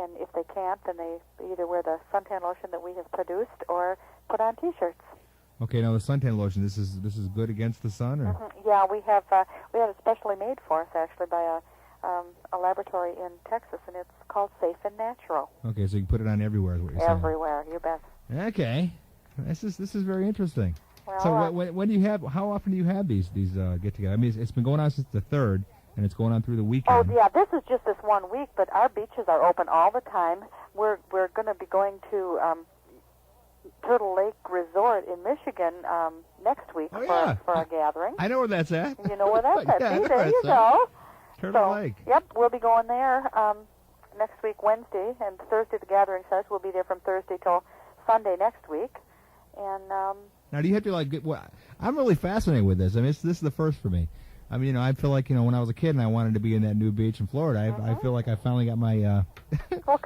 And if they can't, then they either wear the suntan lotion that we have produced or put on T-shirts. Okay, now the suntan lotion, this is good against the sun, or? Yeah, we have it specially made for us actually by a laboratory in Texas, and it's called Safe and Natural. Okay, so you can put it on everywhere, is what you're saying. Everywhere, you bet. Okay, this is very interesting. Well, so when do you have? How often do you have these get-together? I mean, it's been going on since the 3rd, and it's going on through the weekend. Oh yeah, this is just this 1 week, but our beaches are open all the time. We're going to be going to Turtle Lake Resort in Michigan next week for a gathering. I know where that's at. You know where that's at? Yeah, See, there you go. Turtle Lake. Yep, we'll be going there next week, Wednesday, and Thursday the gathering starts. We'll be there from Thursday till Sunday next week. And now, do you have to I'm really fascinated with this. I mean, this is the first for me. I mean, I feel like when I was a kid and I wanted to be in that new beach in Florida, I feel like I finally got my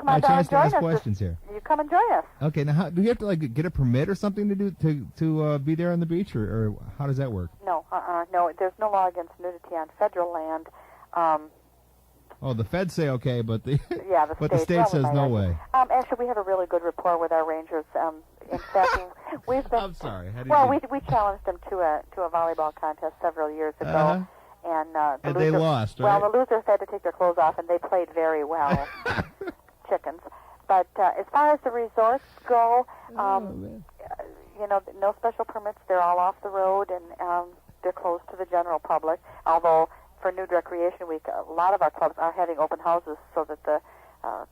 my chance to ask questions here. You come and join us. Okay, now do you have to get a permit or something to be there on the beach, or how does that work? No, no. There's no law against nudity on federal land. The feds say okay, but the the state says no way. Actually, we have a really good rapport with our rangers. In fact, we've been. I'm sorry. We challenged them to a volleyball contest several years ago, and they lost. Right? Well, the losers had to take their clothes off, and they played very well. Chickens. But as far as the resorts go, no special permits. They're all off the road, and they're closed to the general public. Although for Nude Recreation Week, a lot of our clubs are having open houses so that the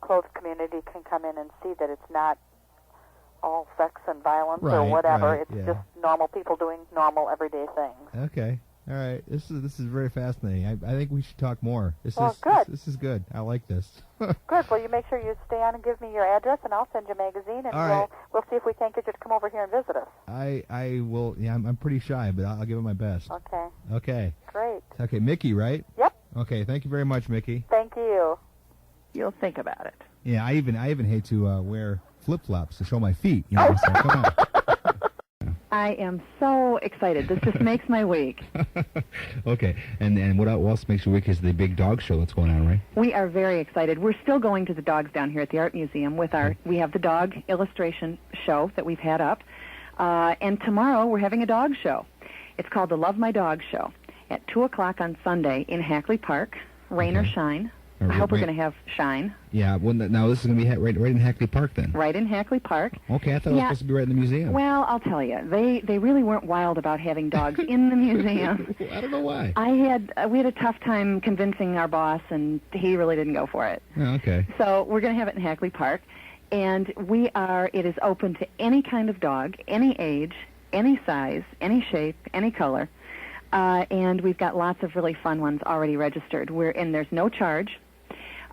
clothed community can come in and see that it's not all sex and violence or whatever. It's just normal people doing normal everyday things. Okay. All right. This is very fascinating. I think we should talk more. Good. This is good. I like this. Good. Well, you make sure you stay on and give me your address, and I'll send you a magazine, and we'll see if we can't get you to come over here and visit us. I will. Yeah, I'm pretty shy, but I'll give it my best. Okay. Okay. Great. Okay, Mickey, right? Yep. Okay. Thank you very much, Mickey. Thank you. You'll think about it. Yeah, I even hate to wear flip-flops to show my feet. So come on. I am so excited. This just makes my week. Okay. And what else makes your week is the big dog show that's going on, right? We are very excited. We're still going to the dogs down here at the Art Museum with we have the dog illustration show that we've had up. And tomorrow we're having a dog show. It's called the Love My Dog Show at 2 o'clock on Sunday in Hackley Park, rain or shine. I hope we're going to have shine. Yeah, well, now this is going to be right in Hackley Park then. Right in Hackley Park. Okay, I thought it was supposed to be right in the museum. Well, I'll tell you, they really weren't wild about having dogs in the museum. I don't know why. We had a tough time convincing our boss, and he really didn't go for it. Oh, okay. So we're going to have it in Hackley Park, and it is open to any kind of dog, any age, any size, any shape, any color. And we've got lots of really fun ones already registered. And there's no charge.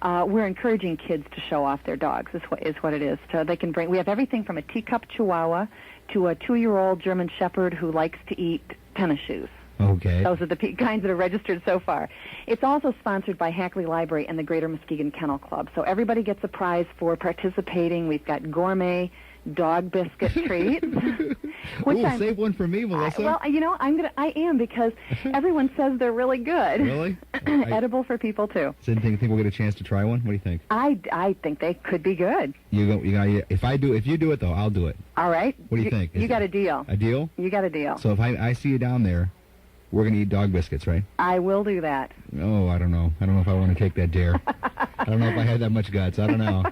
We're encouraging kids to show off their dogs, is what it is. So they can we have everything from a teacup Chihuahua to a 2-year-old German Shepherd who likes to eat tennis shoes. Okay. Those are the kinds that are registered so far. It's also sponsored by Hackley Library and the Greater Muskegon Kennel Club. So everybody gets a prize for participating. We've got gourmet dog biscuit treats. Save one for me, Melissa. I am because everyone says they're really good. Really? Edible for people too. So you think we'll get a chance to try one? What do you think? I think they could be good. If you do it though, I'll do it. All right. What do you think? You got a deal. A deal? You got a deal. So if I see you down there, we're going to eat dog biscuits, right? I will do that. Oh, I don't know. I don't know if I want to take that dare. I don't know if I have that much guts. I don't know.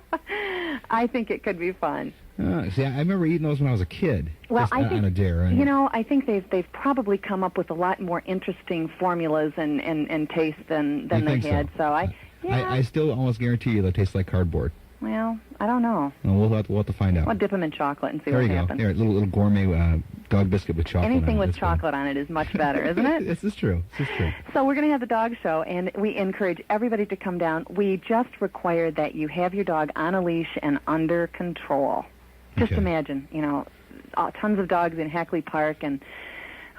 I think it could be fun. See, I remember eating those when I was a kid. Well, I think, on a dare. I think they've probably come up with a lot more interesting formulas and taste than they had. So I still almost guarantee you they'll taste like cardboard. Well, I don't know. Well, we'll have to find out. We'll dip them in chocolate and see what happens. There you go. Little gourmet dog biscuit with chocolate Anything on it. with chocolate on it is much better, isn't it? This is true. So we're going to have the dog show, and we encourage everybody to come down. We just require that you have your dog on a leash and under control. Just imagine, tons of dogs in Hackley Park, and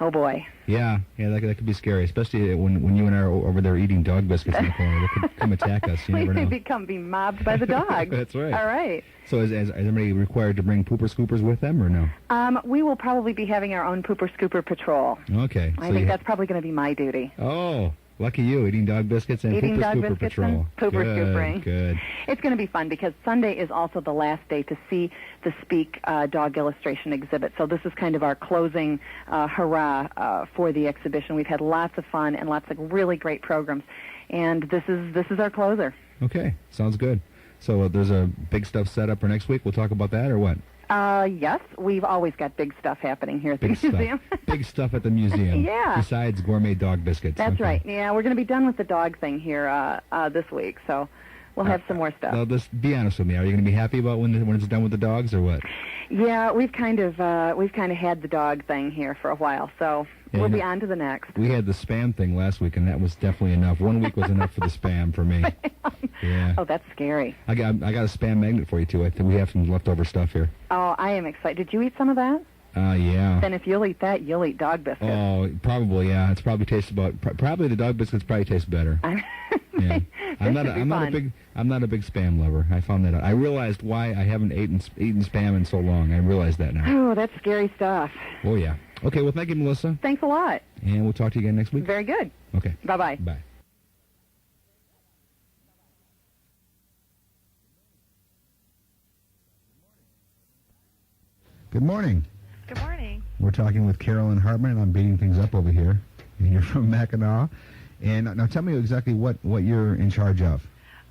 oh boy. Yeah, that could be scary, especially when you and I are over there eating dog biscuits in the corner. They could come attack us. You never know. We may be mobbed by the dog. That's right. All right. So is everybody required to bring pooper scoopers with them, or no? We will probably be having our own pooper scooper patrol. Okay. I think that's probably going to be my duty. Oh. Lucky you, eating dog biscuits and eating Pooper dog Scooper biscuits Patrol. and Pooper Scoopering. Good. It's going to be fun because Sunday is also the last day to see the Speak dog illustration exhibit. So this is kind of our closing hurrah for the exhibition. We've had lots of fun and lots of really great programs, and this is our closer. Okay, sounds good. So there's a big stuff set up for next week. We'll talk about that, or what? Yes, we've always got big stuff happening here at the museum. Big stuff at the museum. Yeah. Besides gourmet dog biscuits. That's right. Yeah, we're going to be done with the dog thing here this week, so we'll have some more stuff. Now, be honest with me. Are you going to be happy about when it's done with the dogs, or what? Yeah, we've kind of had the dog thing here for a while, so we'll be on to the next. We had the spam thing last week, and that was definitely enough. 1 week was enough for the spam for me. Yeah. Oh, that's scary. I got a spam magnet for you too. I think we have some leftover stuff here. Oh, I am excited. Did you eat some of that? Yeah. Then if you'll eat that, you'll eat dog biscuits. Oh, probably, yeah. It's probably tastes probably the dog biscuits probably taste better. Yeah. I'm not a big spam lover. I found that out. I realized why I haven't eaten spam in so long. I realize that now. Oh, that's scary stuff. Oh yeah. Okay, well, thank you, Melissa. Thanks a lot. And we'll talk to you again next week. Very good. Okay. Bye-bye. Bye. Good morning. Good morning. We're talking with Carolyn Hartman, and I'm beating things up over here. And you're from Mackinac. And now tell me exactly what you're in charge of.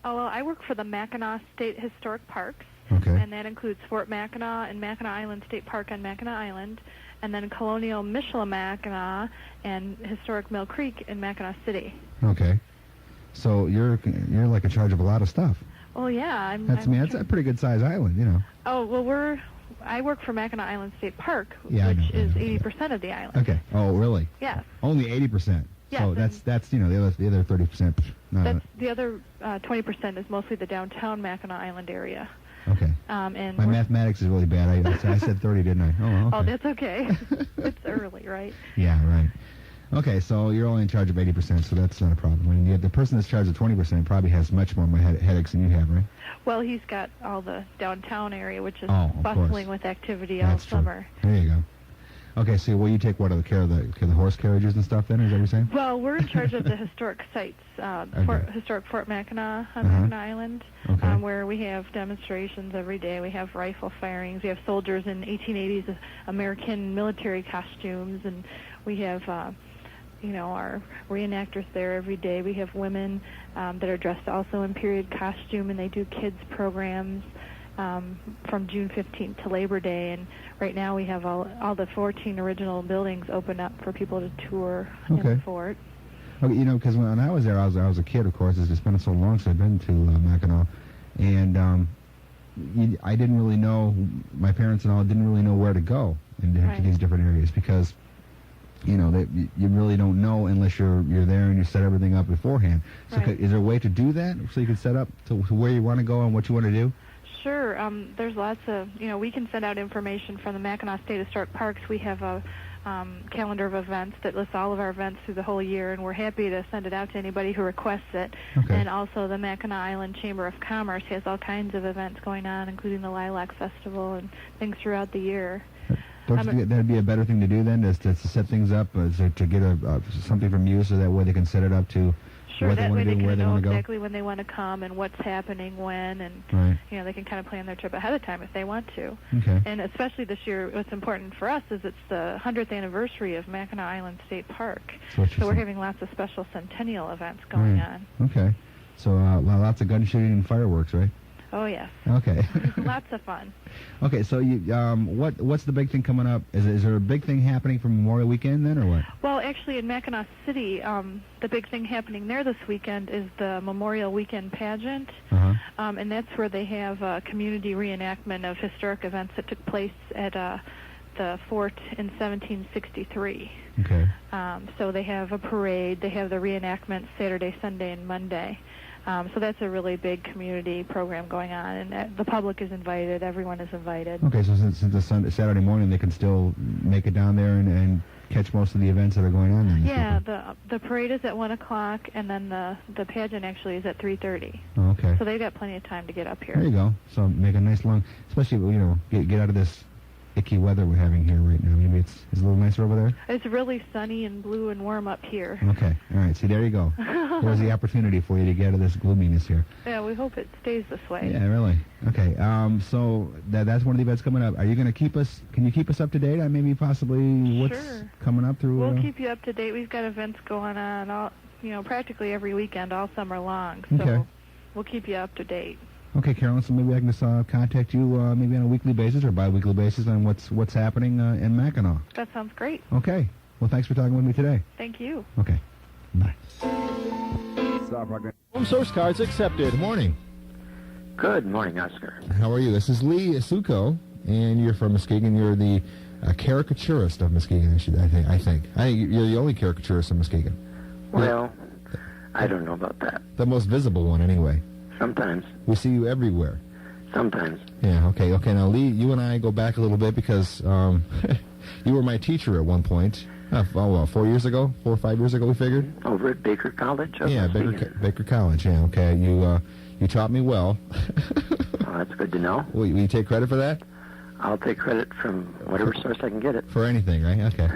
Oh, well, I work for the Mackinac State Historic Parks. Okay. And that includes Fort Mackinac and Mackinac Island State Park on Mackinac Island, and then Colonial Michilimackinac and Historic Mill Creek in Mackinac City. Okay. So you're like in charge of a lot of stuff. Well, yeah. That's a pretty good sized island, you know. Oh, well, I work for Mackinac Island State Park, Yeah, which I know. is 80% of the island. Okay. Oh, really? Yes. Only 80%. Yes, So that's the other 30%. That's the other 20% is mostly the downtown Mackinac Island area. Okay. And my mathematics is really bad. I said 30, didn't I? Oh, okay. Oh, that's okay. It's early, right? Yeah, right. Okay, so you're only in charge of 80%, so that's not a problem. I mean, the person that's charged of 20% probably has much more headaches than you have, right? Well, he's got all the downtown area, which is of bustling course. with activity That's all summer. True. There you go. Okay, so will you take care of the horse carriages and stuff then, is that what you're saying? Well, we're in charge of the historic sites, historic Fort Mackinac on Mackinac Island, where we have demonstrations every day. We have rifle firings. We have soldiers in 1880s American military costumes, and we have our reenactors there every day. We have women that are dressed also in period costume, and they do kids programs from June 15th to Labor Day. And right now we have all the 14 original buildings open up for people to tour in the fort. Okay, because when I was there, I was a kid, of course. It's been so long since I've been to Mackinac, and I didn't really know. My parents and all didn't really know where to go to these different areas because. You really don't know unless you're there and you set everything up beforehand. So is there a way to do that so you can set up to where you want to go and what you want to do? Sure. There's lots of, we can send out information from the Mackinac State Historic Parks. We have a calendar of events that lists all of our events through the whole year, and we're happy to send it out to anybody who requests it. Okay. And also the Mackinac Island Chamber of Commerce has all kinds of events going on, including the Lilac Festival and things throughout the year. Don't you think that'd be a better thing to do then, is to set things up, to get something from you so that way they can set it up to Sure, where they want to do and where they want to go? exactly when they want to come and what's happening when, and they can kind of plan their trip ahead of time if they want to. Okay. And especially this year, what's important for us is it's the 100th anniversary of Mackinac Island State Park. So we're having lots of special centennial events going on. Okay. So lots of gun shooting and fireworks, right? Oh, yes. Okay. Lots of fun. Okay, so what's the big thing coming up? Is there a big thing happening for Memorial Weekend then, or what? Well, actually, in Mackinac City, the big thing happening there this weekend is the Memorial Weekend pageant, and that's where they have a community reenactment of historic events that took place at the fort in 1763. Okay. So they have a parade. They have the reenactment Saturday, Sunday, and Monday. So that's a really big community program going on, and the public is invited. Everyone is invited. Okay, so since it's Saturday morning, they can still make it down there and catch most of the events that are going on then? Yeah, the parade is at 1 o'clock, and then the pageant actually is at 3:30. Oh, okay. So they've got plenty of time to get up here. There you go. So make a nice long, especially, get out of this icky weather we're having here right now. Maybe it's a little nicer over there? It's really sunny and blue and warm up here. Okay. All right. See, there you go. There's the opportunity for you to get out of this gloominess here. Yeah, we hope it stays this way. Yeah, really. Okay. So that's one of the events coming up. Are you going to keep us? Can you keep us up to date on maybe possibly what's coming up through? We'll keep you up to date. We've got events going on all, practically every weekend all summer long. So we'll keep you up to date. Okay, Carolyn. So maybe I can just contact you maybe on a weekly basis or bi-weekly basis on what's happening in Mackinac. That sounds great. Okay. Well, thanks for talking with me today. Thank you. Okay. Bye. Home source cards accepted. Good morning. Good morning, Oscar. How are you? This is Lee Suko, and you're from Muskegon. You're the caricaturist of Muskegon, I think. You're the only caricaturist of Muskegon. Well, I don't know about that. The most visible one, anyway. Sometimes. We see you everywhere. Sometimes. Yeah, okay. Now, Lee, you and I go back a little bit because you were my teacher at one point. 4 years ago? 4 or 5 years ago, we figured? Over at Baker College? Yeah, Baker College, yeah, okay. You taught me well. Oh, that's good to know. Will you take credit for that? I'll take credit from whatever source I can get it. For anything, right? Okay.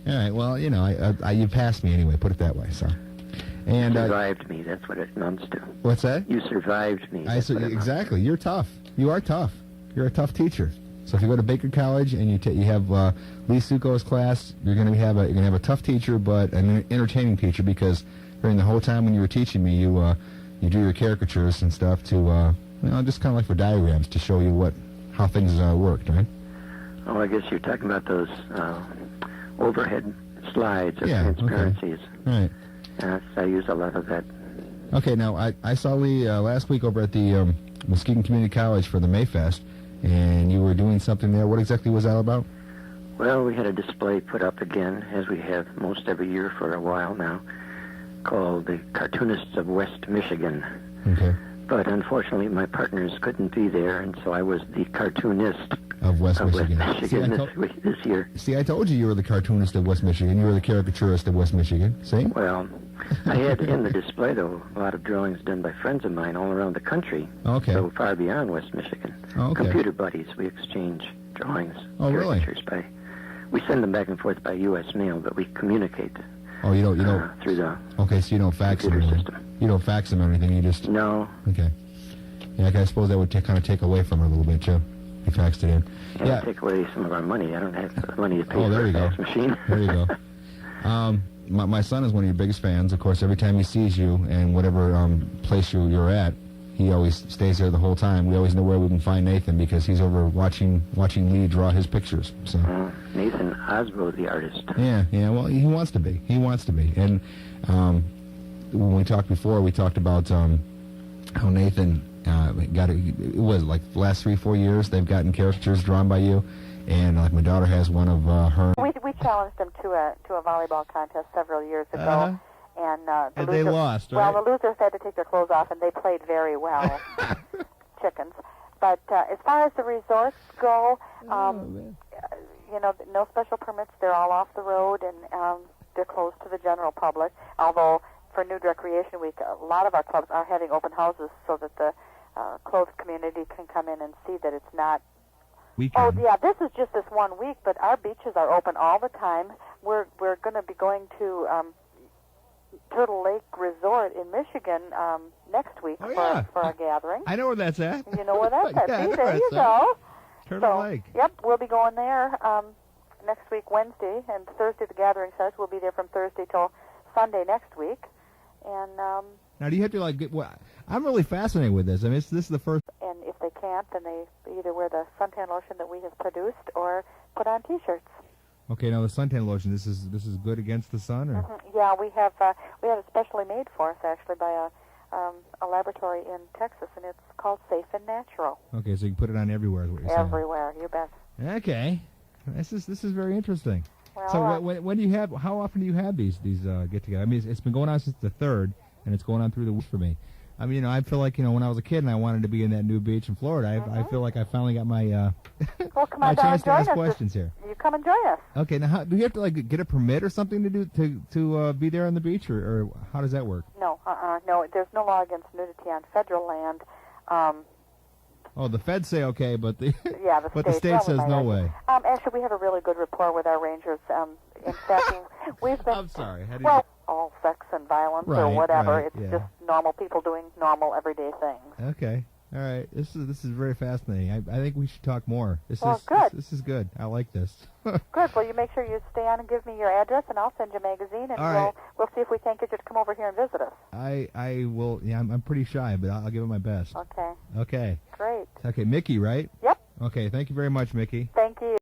All right, well, you passed me anyway, put it that way, so. And, you survived me, that's what it amounts to. What's that? You survived me. Exactly, you're tough. You are tough. You're a tough teacher. So if you go to Baker College and you have Lee Suko's class, you're going to have a tough teacher, but an entertaining teacher, because during the whole time when you were teaching me, you do your caricatures and stuff to just kind of like for diagrams to show you how things worked, right? Oh, I guess you're talking about those overhead slides or transparencies. Okay. Right. Yes, I use a lot of that. Okay, now I saw Lee last week over at the Muskegon Community College for the Mayfest. And you were doing something there. What exactly was that about? Well, we had a display put up again, as we have most every year for a while now, called the Cartoonists of West Michigan. Okay. But unfortunately, my partners couldn't be there, and so I was the cartoonist of West Michigan this year. See, I told you were the cartoonist of West Michigan. You were the caricaturist of West Michigan. See? Well, I had in the display, though, a lot of drawings done by friends of mine all around the country. Okay. So far beyond West Michigan. Okay. Computer buddies. We exchange drawings. Oh, really? We send them back and forth by U.S. mail, but we communicate. Oh, you don't through the. Okay, so you don't fax them. System. You don't fax them or anything. You just. No. Okay. Yeah, I suppose that would kind of take away from it a little bit too. You faxed it in. Yeah. Take away some of our money. I don't have the money to pay for a fax machine. There you go. My son is one of your biggest fans. Of course, every time he sees you and whatever place you're at, he always stays there the whole time. We always know where we can find Nathan because he's over watching Lee draw his pictures. So Nathan Osbo, the artist. Yeah. Well, he wants to be. And when we talked before, we talked about how Nathan it was like the last 3-4 years they've gotten caricatures drawn by you. And like my daughter has one of her. We challenged them to a volleyball contest several years ago, and they lost. Right? Well, the losers had to take their clothes off, and they played very well. Chickens. But as far as the resorts go, no special permits. They're all off the road, and they're closed to the general public. Although for Nude Recreation Week, a lot of our clubs are having open houses so that the closed community can come in and see that it's not. Weekend. Oh, yeah, this is just this 1 week, but our beaches are open all the time. We're going to be going to Turtle Lake Resort in Michigan next week for a gathering. I know where that's at. You know where that's at. Yeah, See, there you go. Turtle Lake. Yep, we'll be going there next week, Wednesday, and Thursday the gathering starts. We'll be there from Thursday till Sunday next week. And now, do you have to I'm really fascinated with this. I mean, this is the first. And if they can't, then they either wear the suntan lotion that we have produced or put on T-shirts. Okay, now the suntan lotion. This is good against the sun, or? Mm-hmm. Yeah, we have it specially made for us actually by a laboratory in Texas, and it's called Safe and Natural. Okay, so you can put it on everywhere. Is what you're saying? Everywhere, you bet. Okay, this is very interesting. Well, so when do you have? How often do you have these get-together? I mean, it's been going on since the 3rd, and it's going on through the week for me. I mean, I feel like, when I was a kid and I wanted to be in that new beach in Florida, I feel like I finally got my my chance to ask questions here. You come and join us. Okay, now do you have to get a permit or something to be there on the beach, or how does that work? No, no. There's no law against nudity on federal land. Oh, the feds say okay, but the yeah, the but the state says no way. Actually, we have a really good rapport with our rangers. In fact, we've been. I'm sorry. How do well, all sex and violence or whatever. It's just normal people doing normal everyday things. Okay. All right. This is very fascinating. I think we should talk more. Good. This is good. I like this. Good. Well, you make sure you stay on and give me your address, and I'll send you a magazine, and we'll see if we can't get you to come over here and visit us. I will. Yeah, I'm pretty shy, but I'll give it my best. Okay. Okay. Great. Okay, Mickey, right? Yep. Okay. Thank you very much, Mickey.